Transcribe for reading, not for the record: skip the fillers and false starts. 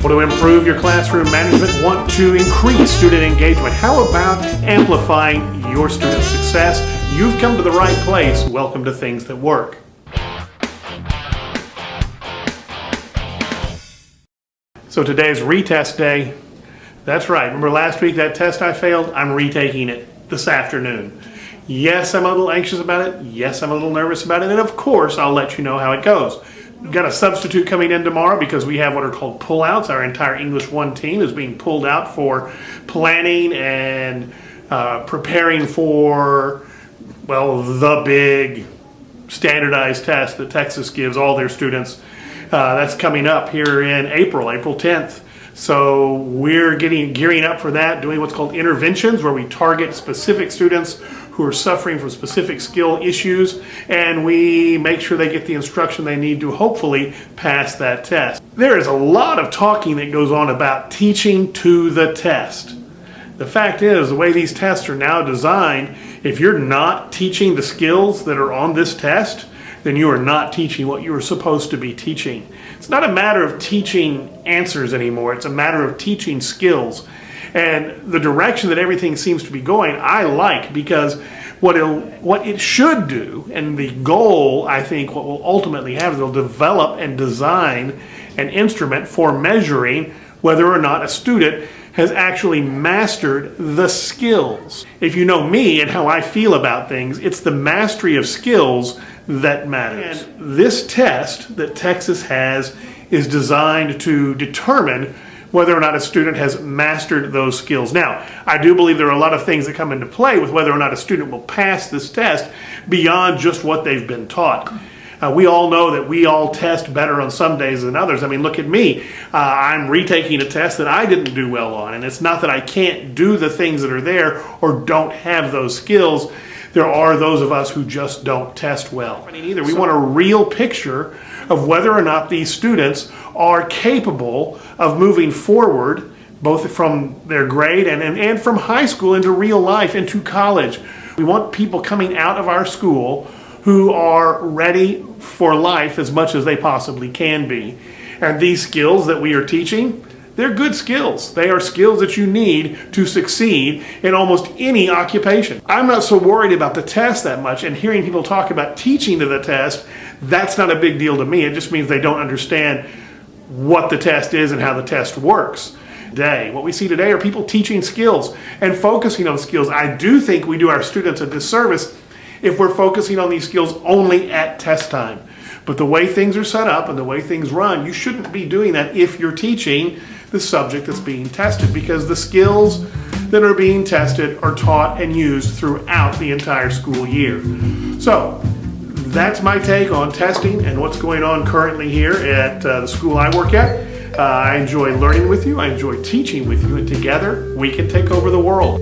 Want to improve your classroom management? Want to increase student engagement? How about amplifying your student success? You've come to the right place. Welcome to Things That Work. So today's retest day. That's right. Remember last week that test I failed? I'm retaking it this afternoon. Yes, I'm a little anxious about it. Yes, I'm a little nervous about it. And of course, I'll let you know how it goes. We've got a substitute coming in tomorrow because we have what are called pullouts. Our entire English 1 team is being pulled out for planning and preparing for, well, the big standardized test that Texas gives all their students. That's coming up here in April 10th. So we're gearing up for that, doing what's called interventions, where we target specific students who are suffering from specific skill issues, and we make sure they get the instruction they need to hopefully pass that test. There is a lot of talking that goes on about teaching to the test. The fact is, the way these tests are now designed, if you're not teaching the skills that are on this test, then you are not teaching what you are supposed to be teaching. It's not a matter of teaching answers anymore. It's a matter of teaching skills. And the direction that everything seems to be going, I like, because what it should do, and the goal, I think, what we'll ultimately have is it'll develop and design an instrument for measuring whether or not a student has actually mastered the skills. If you know me and how I feel about things, it's the mastery of skills that matters. And this test that Texas has is designed to determine whether or not a student has mastered those skills. Now, I do believe there are a lot of things that come into play with whether or not a student will pass this test beyond just what they've been taught. We all know that we all test better on some days than others. I mean, look at me. I'm retaking a test that I didn't do well on, and it's not that I can't do the things that are there or don't have those skills. There are those of us who just don't test well. Either. We want a real picture of whether or not these students are capable of moving forward, both from their grade and from high school into real life, into college. We want people coming out of our school who are ready for life as much as they possibly can be. And these skills that we are teaching, they're good skills. They are skills that you need to succeed in almost any occupation. I'm not so worried about the test that much, and hearing people talk about teaching to the test, that's not a big deal to me. It just means they don't understand what the test is and how the test works. What we see today are people teaching skills and focusing on skills. I do think we do our students a disservice if we're focusing on these skills only at test time. But the way things are set up and the way things run, you shouldn't be doing that if you're teaching the subject that's being tested, because the skills that are being tested are taught and used throughout the entire school year. So that's my take on testing and what's going on currently here at the school I work at. I enjoy learning with you. I enjoy teaching with you, and together we can take over the world.